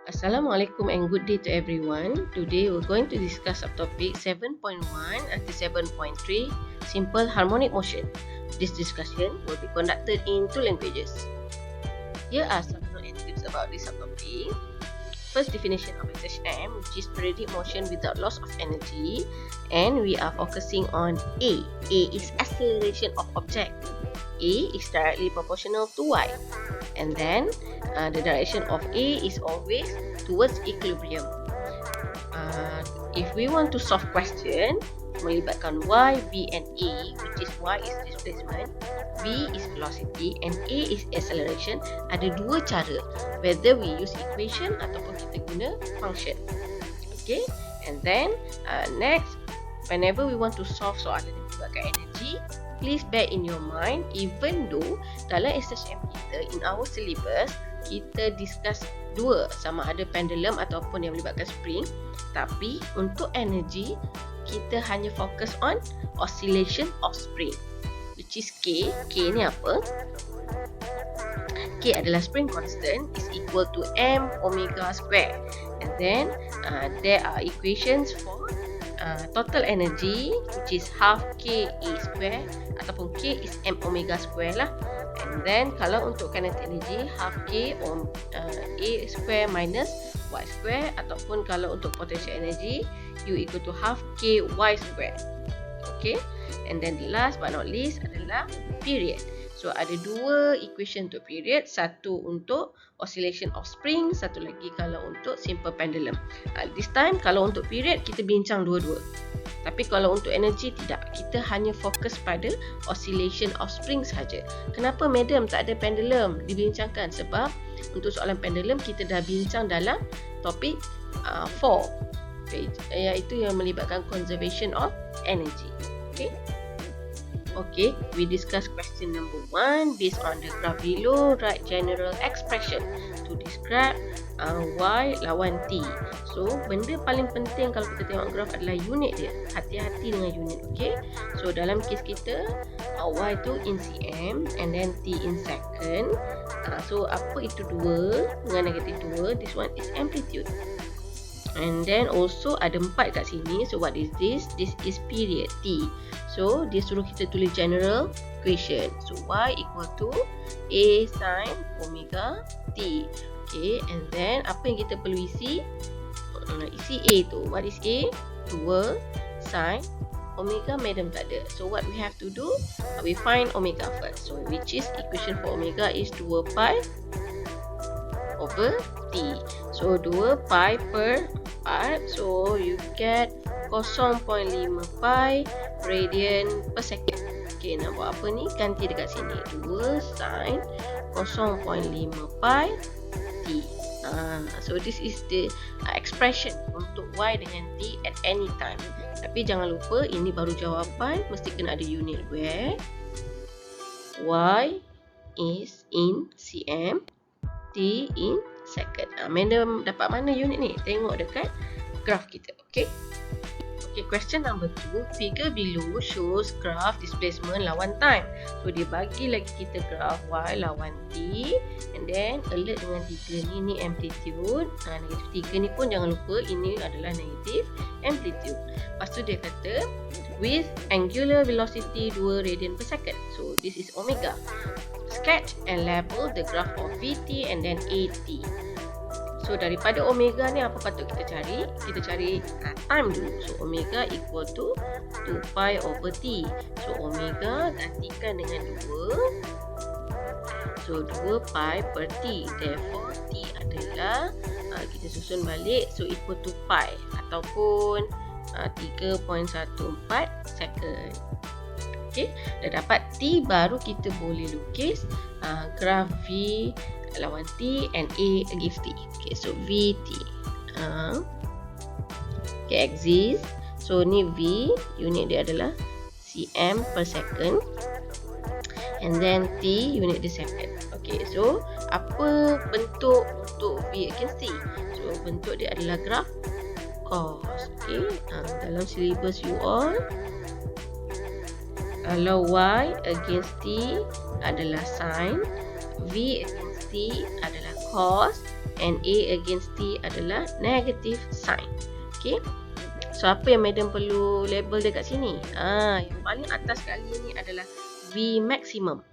Assalamualaikum and good day to everyone. Today we're going to discuss subtopic 7.1 to 7.3 simple harmonic motion. This discussion will be conducted in two languages. Here are some notes and tips about this subtopic. First, definition of SHM, which is periodic motion without loss of energy, and we are focusing on A. A is acceleration of object. A is directly proportional to Y. And then the direction of A is always towards equilibrium. If we want to solve question melibatkan Y, V and A, which is Y is displacement, V is velocity and A is acceleration, ada dua cara, whether we use equation ataupun kita guna function. Okay, and then next, whenever we want to solve soalan yang melibatkan energy, please bear in your mind, even though dalam SHM kita, in our syllabus, kita discuss dua, sama ada pendulum ataupun yang melibatkan spring, tapi untuk energy, kita hanya fokus on oscillation of spring, which is K. K ni apa? K adalah spring constant is equal to m omega square. And then there are equations for total energy, which is half K A square ataupun K is m omega square lah. And then kalau untuk kinetic energy, half K A square minus Y square, ataupun kalau untuk potential energy, U equal to half K Y square. Okay, and then the last but not least adalah period. So ada dua equation untuk period, satu untuk oscillation of spring, satu lagi kalau untuk simple pendulum. This time kalau untuk period kita bincang dua-dua. Tapi kalau untuk energy tidak, kita hanya fokus pada oscillation of spring saja. Kenapa madam tak ada pendulum dibincangkan? Sebab untuk soalan pendulum kita dah bincang dalam topik 4, iaitu yang melibatkan conservation of energy. Okay, we discuss question number 1. Based on the graph below, write general expression to describe Y lawan T. So, benda paling penting kalau kita tengok graph adalah unit dia. Hati-hati dengan unit, okay? So, dalam kes kita, Y tu in cm and then T in second. So, apa itu 2 dengan negatif 2? This one is amplitude. And then also ada 4 kat sini. So what is this? This is period T. So dia suruh kita tulis general equation. So Y equal to A sin omega T. Okay, and then apa yang kita perlu isi? Isi A tu. What is A? 2 sin omega, madam tak ada. So what we have to do? We find omega first. So which is equation for omega is 2 pi over T. So 2 pi per part, so you get 0.5 pi radian per second. Okay, nak buat apa ni? Ganti dekat sini, 2 sin 0.5 pi T. So this is the expression untuk Y dengan T at any time. Tapi jangan lupa, ini baru jawapan, mesti kena ada unit where Y is in cm, T in second. Madam dapat mana unit ni? Tengok dekat graph kita. Okay, question number 2. Figure below shows graph displacement lawan time. So dia bagi lagi kita graph Y lawan T, and then alert dengan 3 ni amplitude. Negatif 3 ni pun jangan lupa, ini adalah negatif amplitude. Lepas tu dia kata with angular velocity 2 radian per second. So this is omega. Sketch and label the graph of VT and then AT. So daripada omega ni apa patut kita cari? Kita cari time dulu. So omega equal to 2 pi over T. So omega gantikan dengan 2. So 2 pi per T. Therefore T adalah, kita susun balik, so equal to pi ataupun 3.14 second. Okay, dah dapat T, baru kita boleh lukis graph V lawan T and A against T. Okay, so VT. Okay, axis. So ni V, unit dia adalah cm per second. And then T, unit dia second. Okay, so apa bentuk untuk V against T? So bentuk dia adalah graph cos. Okay, dalam syllabus you all, kalau Y against T adalah sin, V against T adalah cos, and A against T adalah negative sign. Okay. So apa yang madam perlu label dekat sini? Yang paling atas sekali ni adalah V maximum.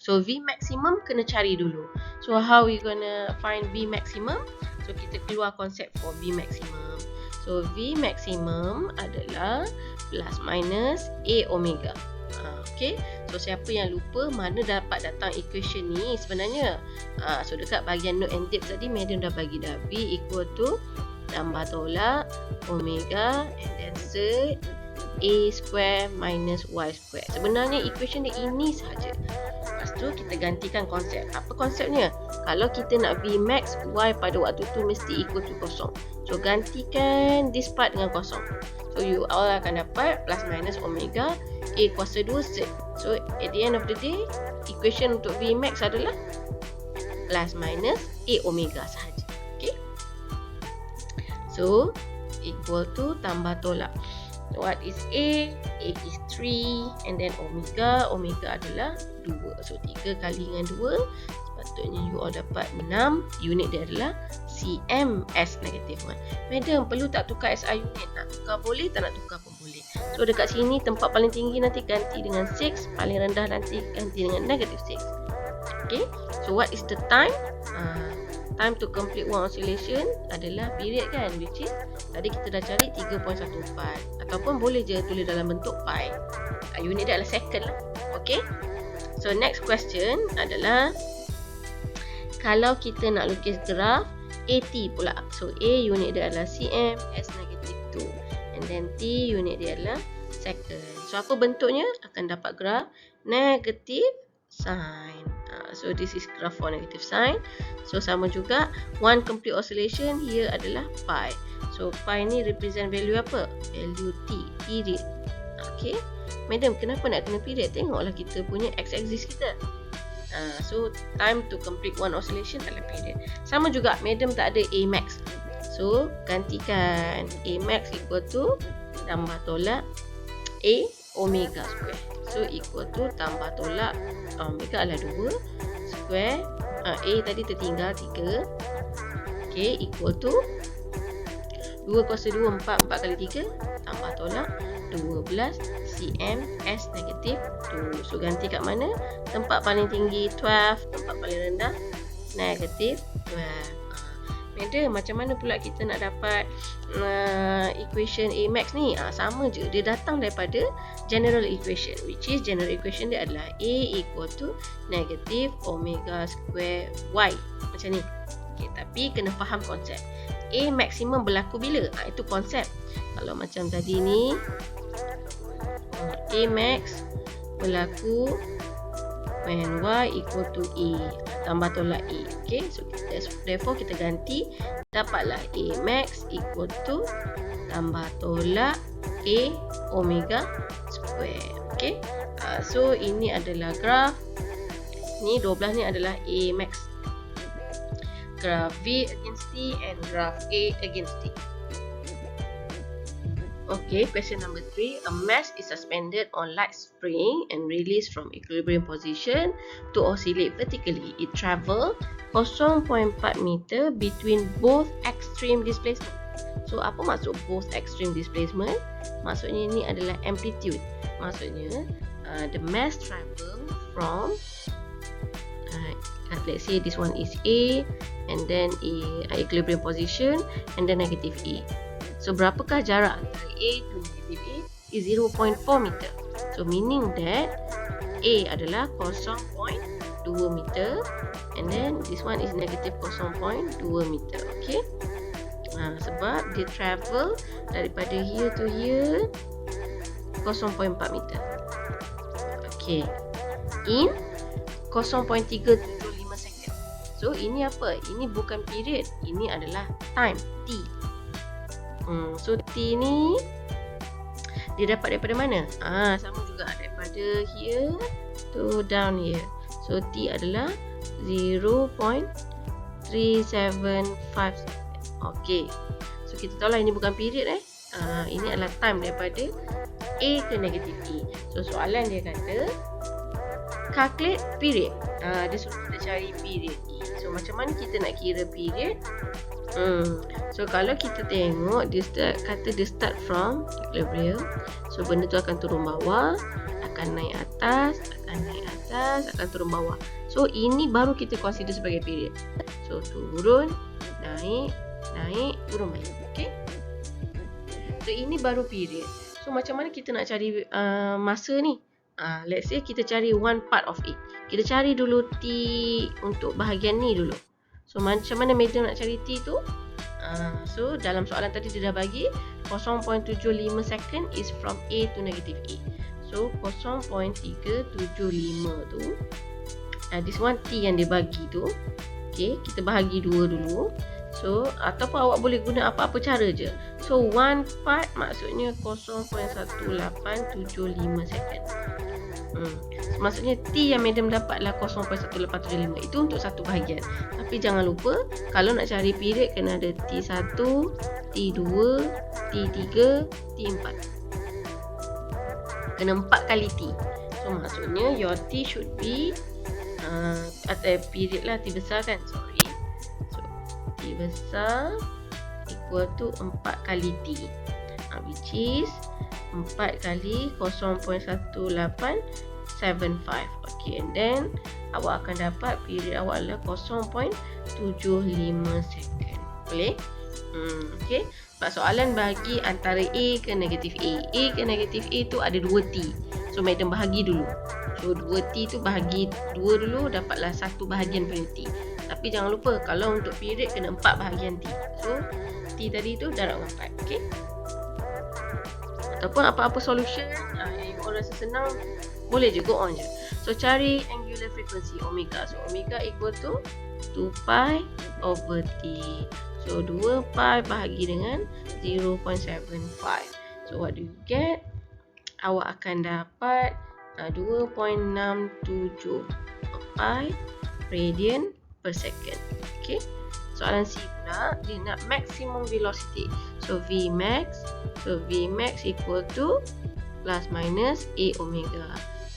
So V maximum kena cari dulu. So how we gonna find V maximum? So kita keluar konsep for V maximum. So V maximum adalah plus minus A omega. Okay. So siapa yang lupa mana dapat datang equation ni sebenarnya? So dekat bahagian note and tips tadi madam dah bagi dah. V equal to tambah tolak omega and then Z A square minus Y square. Sebenarnya equation dia ini sahaja. Lepas tu kita gantikan konsep. Apa konsepnya? Kalau kita nak V max, Y pada waktu tu mesti equal to kosong. So gantikan this part dengan kosong. So you all akan dapat plus minus omega A kuasa 2Z. So at the end of the day, equation untuk V max adalah plus minus A omega sahaja. Okay. So equal to tambah tolak. What is A? A is 3 and then omega adalah 2. So 3 kali dengan 2, sepatutnya you all dapat 6. Unit dia adalah cm S negative 1. Madam, perlu tak tukar SI unit? Nak tukar boleh, tak nak tukar pun boleh. So dekat sini tempat paling tinggi nanti ganti dengan 6, paling rendah nanti ganti dengan negative 6. Okay. So what is the time? Time to complete one oscillation adalah period kan, which is tadi kita dah cari 3.14 ataupun boleh je tulis dalam bentuk pi. Unit dia adalah second lah. Okay. So next question adalah kalau kita nak lukis graf AT pula. So A unit dia adalah cm S negative 2 and then T unit dia adalah second. So apa bentuknya? Akan dapat graf negative sign. So this is graph for negative sign. So sama juga one complete oscillation here adalah pi. So pi ni represent value apa? Value T, period. Okay. Madam, kenapa nak kena period? Tengoklah kita punya x-axis kita. So time to complete one oscillation adalah period. Sama juga madam tak ada A max. So gantikan A max equal to tambah tolak A omega square. So equal to tambah tolak omega adalah 2 square. A tadi tertinggal 3. Okay, equal to 2 kuasa 2 4 kali 3 tambah tolak 12 cm S negative 2. So ganti kat mana? Tempat paling tinggi 12, tempat paling rendah negative 12. Madam, macam mana pula kita nak dapat equation A max ni? Sama je, dia datang daripada general equation, which is general equation dia adalah A equal to negative omega square Y. Macam ni. Okay, tapi kena faham konsep. A maximum berlaku bila? Itu konsep. Kalau macam tadi ni, A max berlaku when Y equal to A. Tambah tolak A. Okay, so therefore kita ganti, dapatlah A max equal to tambah tolak A omega square. Okay, so ini adalah graf. Ni 12 ni adalah A max. Graph V against T and graph A against T. Okay, question number 3. A mass is suspended on light spring and released from equilibrium position to oscillate vertically. It travels 0.4 meter between both extreme displacement. So, apa maksud both extreme displacement? Maksudnya ini adalah amplitude. Maksudnya, the mass travel from, let's say this one is A and then equilibrium position and then negative A. So, berapakah jarak antara A to negative A? Is 0.4 meter. So, meaning that A adalah 0.2 meter and then this one is negative 0.2 meter. Okay. Sebab dia travel daripada here to here 0.4 meter. Okay. In 0.375 second. So, ini apa? Ini bukan period. Ini adalah time, T. So T ni dia dapat daripada mana? Sama juga daripada here to down here. So T adalah 0.375 second. Okay. So kita tahu lah ini bukan period ini adalah time daripada A ke negative E. So soalan dia kata calculate period. Dia suruh kita cari period E. So So macam mana kita nak kira period? So kalau kita tengok dia start from equilibrium. So benda tu akan turun bawah, akan naik atas, akan turun bawah. So ini baru kita consider sebagai period. So turun, naik, turun balik. Okay. So ini baru period. So macam mana kita nak cari masa ni? Let's say kita cari one part of it. Kita cari dulu T untuk bahagian ni dulu. So macam mana madam nak cari T tu? So dalam soalan tadi dia dah bagi 0.75 second is from A to negative A. So 0.375 tu, this one T yang dia bagi tu. Okay, kita bahagi dua dulu. So ataupun awak boleh guna apa-apa cara je. So one part maksudnya 0.1875 second. Maksudnya T yang madam dapatlah 0.1875. Itu untuk satu bahagian. Tapi jangan lupa kalau nak cari period kena ada T1, T2, T3, T4. Kena 4 kali T. So maksudnya your T should be atau period lah, T besar kan, sorry. So T besar equal to 4 kali T, which is 4 kali 0.1875. Okay, and then awak akan dapat period awak adalah 0.75 second. Boleh? Okay. Sebab soalan bagi antara A ke negatif A. A ke negatif A tu ada 2 T. So madam bahagi dulu. So 2 T tu bahagi 2 dulu, dapatlah 1 bahagian punya T. Tapi jangan lupa kalau untuk period kena 4 bahagian T. So T tadi tu darab 4. Okay. Ataupun apa-apa solution yang orang rasa senang, boleh je, go on je. So cari angular frequency omega. So omega equal to 2 pi over T. So 2 pi bahagi dengan 0.75. So what do you get? Awak akan dapat 2.67 pi radian per second. Okay. Soalan C pula, dia nak maximum velocity. So Vmax equal to plus minus A omega.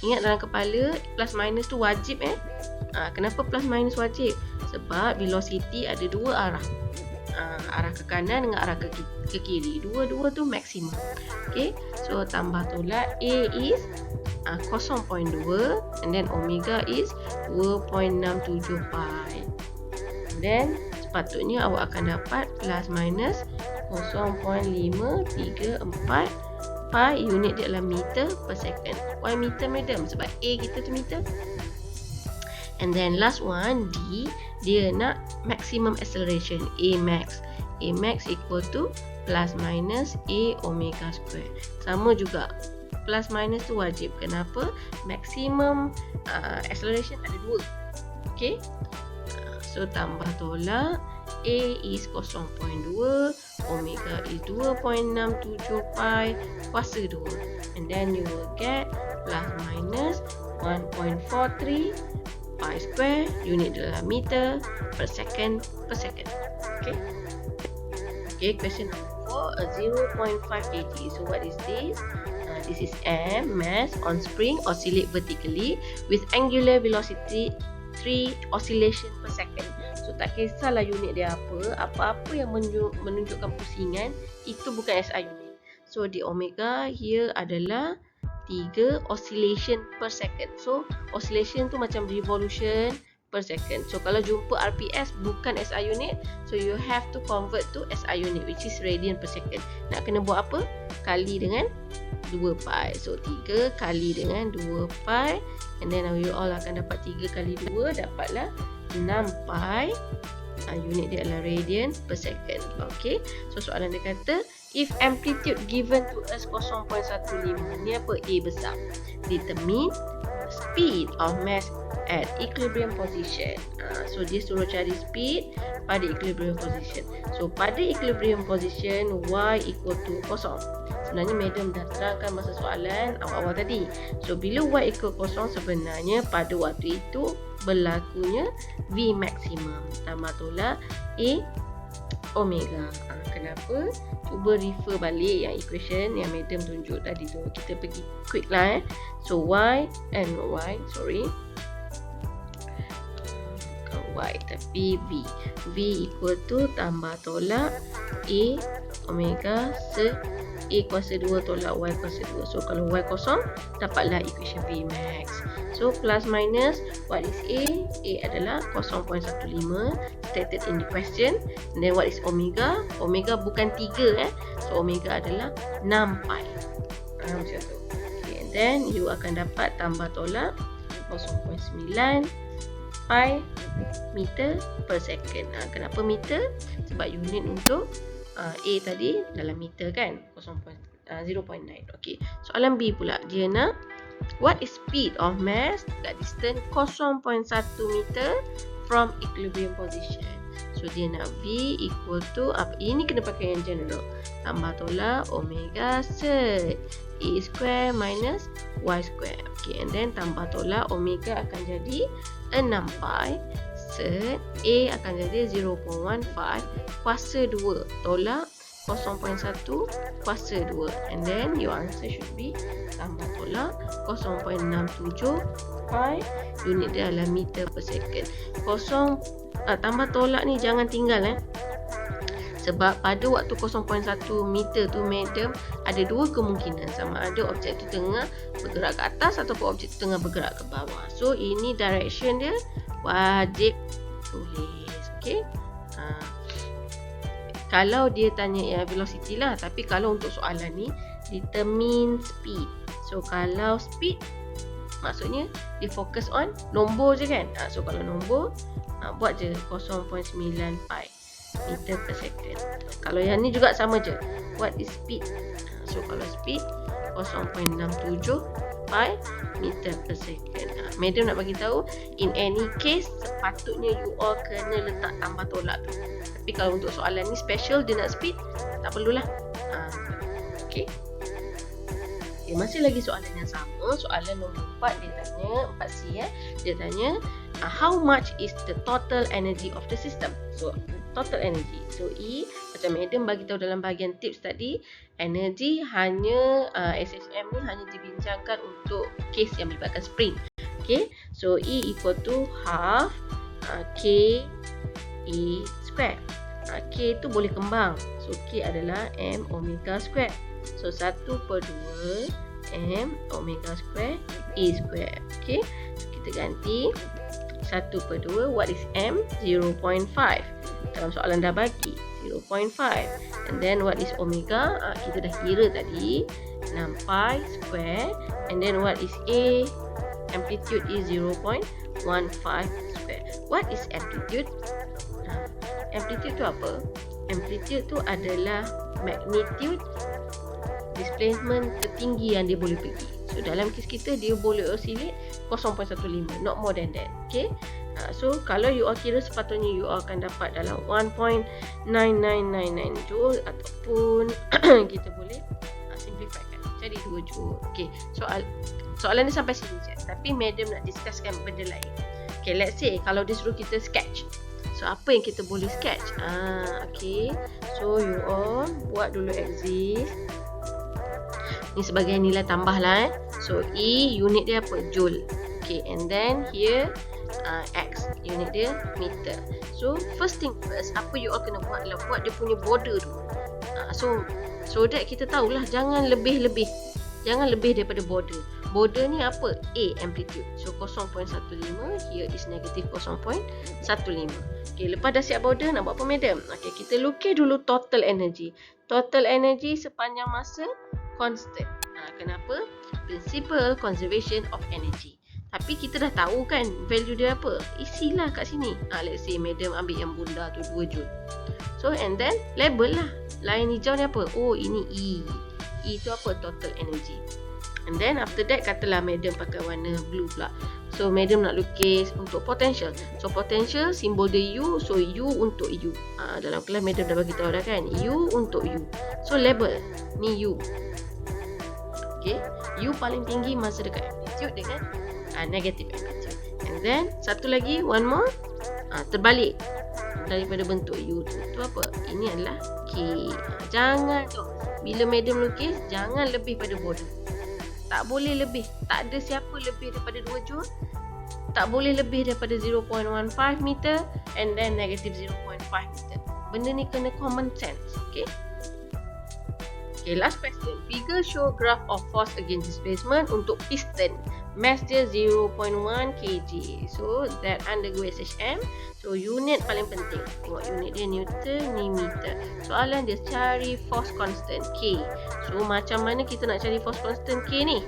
Ingat dalam kepala plus minus tu wajib kenapa plus minus wajib? Sebab velocity ada 2 arah. Arah ke kanan dengan arah ke kiri. Dua-dua tu maksimum. Okay. So tambah tolak A is 0.2 and then omega is 2.67 pi. And then sepatutnya awak akan dapat plus minus 0.534 pi, unit dia adalah meter per second. Why meter madam? Sebab A kita tu meter. And then last one D, dia nak maximum acceleration, A max. A max equal to plus minus A omega square. Sama juga, plus minus tu wajib. Kenapa? Maximum acceleration ada 2. Okay. So tambah tolak, A is 0.2, omega is 2.67 pi kuasa 2. And then you will get plus minus 1.43 pi square, unit adalah meter per second. Okay. Okay, question number 4, 0.5 kg. So what is this? This is M, mass on spring oscillate vertically with angular velocity 3 oscillation per second. So tak kisahlah unit dia apa-apa yang menunjukkan pusingan, itu bukan SI unit. So di omega here adalah 3 oscillation per second. So oscillation tu macam revolution per second. So kalau jumpa RPS bukan SI unit, so you have to convert to SI unit, which is radian per second. Nak kena buat apa? Kali dengan 2 pi. So 3 kali dengan 2 pi, and then you all akan dapat 3 kali 2, dapatlah 6 pi. Unit dia adalah radian per second. Okay. So soalan dia kata, if amplitude given to us 0.15, ni apa? A besar. Determine speed of mass at equilibrium position. So dia suruh cari speed pada equilibrium position. So pada equilibrium position Y equal to 0. Sebenarnya madam dah terangkan masa soalan awal-awal tadi. So bila Y equal 0, sebenarnya pada waktu itu berlakunya V maximum tambah tolak A omega. Kenapa? Cuba refer balik yang equation yang madam tunjuk tadi tu. Kita pergi quick lah. So Y, sorry, Y tepi V. V equal to tambah tolak A omega se A kuasa 2 tolak Y kuasa 2. So kalau Y kosong, dapatlah equation V max. So plus minus, what is A? A adalah 0.15 stated in the question. And then what is omega? Omega bukan 3 So omega adalah 6 pi. Macam tu. Okay, and then you akan dapat tambah tolak 0.9 pi meter per second. Kenapa meter? Sebab unit untuk A tadi dalam meter kan, 0.9. Okey, soalan B pula, dia nak what is speed of mass at distance 0.1 meter from equilibrium position. So dia nak V equal to apa? Ini kena pakai yang general. Tambah tolak omega set A square minus Y square. Okay, and then tambah tolak omega akan jadi 6 pi set A akan jadi 0.15 kuasa 2 tolak 0.1 kuasa 2, and then your answer should be tambah tolak 0.67 pi, unit dia adalah meter per second. Tambah tolak ni jangan tinggal sebab pada waktu 0.1 meter tu madam ada dua kemungkinan, sama ada objek tu tengah bergerak ke atas ataupun objek tu tengah bergerak ke bawah. So ini direction dia wajib tulis. Okay, kalau dia tanya velocity lah, tapi kalau untuk soalan ni determine speed. So kalau speed maksudnya dia fokus on nombor je kan. So kalau nombor buat je 0.9 pi meter per second. Kalau yang ni juga sama je, what is speed? So kalau speed 0.67 pi meter per second. Madam nak bagi tahu, in any case sepatutnya you all kena letak tambah tolak tu. Tapi kalau untuk soalan ni special, dia nak speed, tak perlulah. Okay. Okay, masih lagi soalan yang sama. Soalan nombor 4 dia tanya, 4C dia tanya how much is the total energy of the system. So total energy. So E, macam Madam bagi tahu dalam bahagian tips tadi, energy hanya SHM ni hanya dibincangkan untuk case yang melibatkan spring. Okay, so E equal to half K E square. K tu boleh kembang. So K adalah M omega square. So 1/2 M omega square E square. Okay, so kita ganti 1/2. What is M? 0.5. Dalam soalan dah bagi 0.5. And then what is omega? Kita dah kira tadi 6 pi square. And then what is A? Amplitude is 0.15 square. What is amplitude? Amplitude tu apa? Amplitude tu adalah magnitude displacement tertinggi yang dia boleh pergi. So dalam kes kita dia boleh oscillate 0.15, not more than that. Okay. So kalau you all kira, sepatutnya you all akan dapat dalam 1.9999 joule ataupun kita boleh simplify kan jadi 2 joule. Okay, soalan ni sampai sini je. Tapi madam nak discusskan benda lain. Okay, let's say kalau dia suruh kita sketch. So apa yang kita boleh sketch? Okay, so you all buat dulu exist. Ni sebagai nilai tambah lah. So E unit dia apa? Joule. Okay, and then here X unit dia meter. So first thing first, apa you all kena buat adalah buat dia punya border tu. So that kita tahulah jangan lebih daripada border. Border ni apa? A amplitude. So 0.15, here is negative 0.15. Okay, lepas dah siap border, nak buat apa madam? Okay, kita lukis dulu total energy. Total energy sepanjang masa constant. Kenapa? Principle conservation of energy. Tapi kita dah tahu kan value dia apa. Isilah kat sini. Let's say madam ambil yang bunda tu 2 joule. So and then label lah. Line hijau ni apa? Oh, ini E. E tu apa? Total energy. And then after that katalah madam pakai warna blue pula. So madam nak lukis untuk potential. So potential simbol dia U. So U untuk U. Dalam kelas madam dah bagi tahu dah kan. U untuk U. So label ni U. Okay. U paling tinggi masa dekat amplitude dengan negative amplitude. And then satu lagi, one more, terbalik daripada bentuk U tu. Tu apa? Ini adalah K. Jangan tu. Bila madam lukis, jangan lebih pada border. Tak boleh lebih. Tak ada siapa lebih daripada 2 joule. tak boleh lebih daripada 0.15 meter and then negative 0.5 meter. Benda ni kena common sense. Okay. Okay, last question. Figure show graph of force against displacement untuk piston. Mass dia 0.1 kg. So, that undergo SHM. So, unit paling penting. Tengok unit dia Newton, ni meter. Soalan dia cari force constant K. So, macam mana kita nak cari force constant K ni?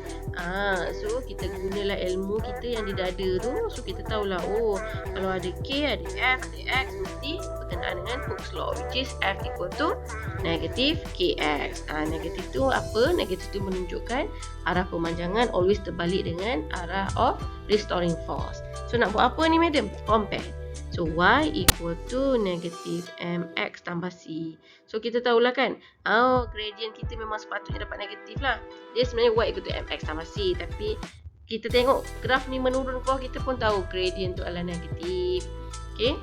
So, kita gunalah ilmu kita yang di dada tu. So, kita tahulah, oh, kalau ada K, ada F, ada X, mesti berkenaan dengan Hooke's law, which is F equal to negative KX. Negatif tu apa? Negatif tu menunjukkan arah pemanjangan always terbalik dengan arah of restoring force. So, nak buat apa ni, madam? Compare. So, Y equal to negative MX tambah C. So, kita tahulah kan, gradient kita memang sepatutnya dapat negatif lah. Dia sebenarnya Y equal to MX tambah C. Tapi, kita tengok graf ni menurun ke bawah, kita pun tahu gradient tu adalah negatif. Okay.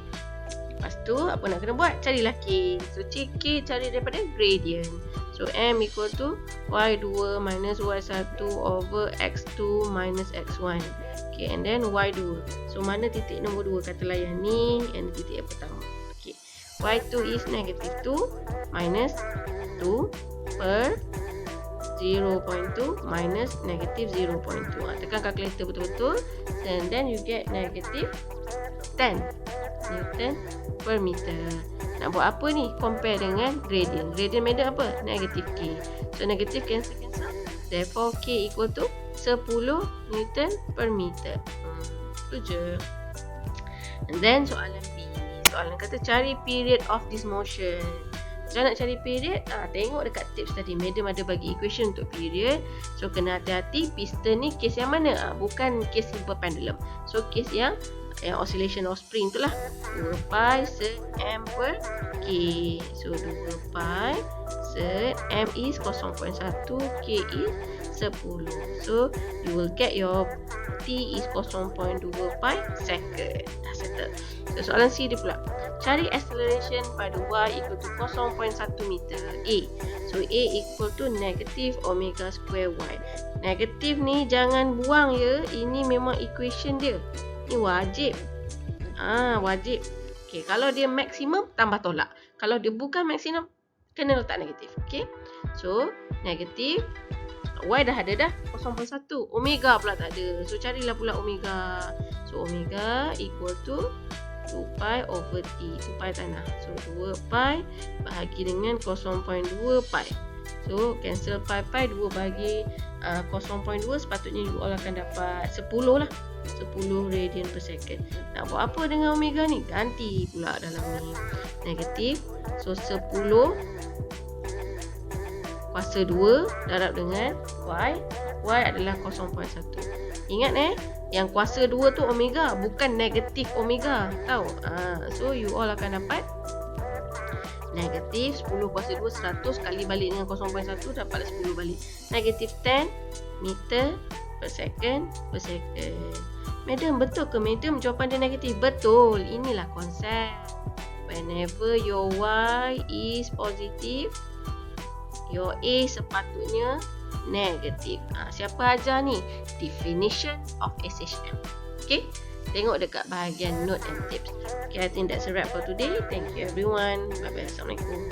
Lepas tu, apa nak kena buat? Carilah K. So, K cari daripada gradient. So, M equal to Y2 minus Y1 over X2 minus X1. Okay, and then Y2. So, mana titik nombor 2? Kata layan ni and titik yang pertama. Okay. Y2 is negative 2 minus 2 per 0.2 minus negative 0.2. Tekan calculator betul-betul. And then you get negative 10 Newton per meter. Nak buat apa ni? Compare dengan gradient. Gradient madam apa? Negative K. So, negative cancel. Therefore, K equal to 10 Newton per meter. Itu je. And then, soalan B. Soalan kata cari period of this motion. Macam nak cari period? Tengok dekat tips tadi. Madam ada bagi equation untuk period. So, kena hati-hati. Piston ni case yang mana? Bukan case simple pendulum. So, case yang oscillation or spring tu lah. 2 pi set M per K. So 2 pi set M is 0.1, K is 10. So you will get your T is 0.2 pi second. Dah settle. So soalan C dia pula. Cari acceleration pada Y equal to 0.1 meter A. So A equal to negative omega square Y. Negatif ni jangan buang ya. Ini memang equation dia. Ni wajib. Wajib. Okay, kalau dia maksimum, tambah tolak. Kalau dia bukan maksimum, kena letak negatif. Okay. So, negatif. Y dah ada dah. 0.1. Omega pula tak ada. So, carilah pula omega. So, omega equal to 2 pi over T. 2 pi tanah. So, 2 pi bahagi dengan 0.2 pi. So, cancel pi 2 bagi 0.2. Sepatutnya you all akan dapat 10 lah. 10 radian per second. Nak buat apa dengan omega ni? Ganti pula dalam ni. Negatif. So, 10 kuasa 2 darab dengan Y. Y adalah 0.1. Ingat yang kuasa 2 tu omega. Bukan negatif omega. Tahu? So, you all akan dapat negatif 10 kuasa 2 100 kali balik dengan 0.1 dapatlah 10 balik. Negatif 10 meter per second per second. Madam, betul ke madam jawapan dia negatif? Betul. Inilah konsep. Whenever your Y is positive, your A sepatutnya negatif. Siapa ajar ni? Definition of SHM. Okay? Tengok dekat bahagian note and tips. Okay, I think that's a wrap for today. Thank you everyone. Bye bye. Assalamualaikum.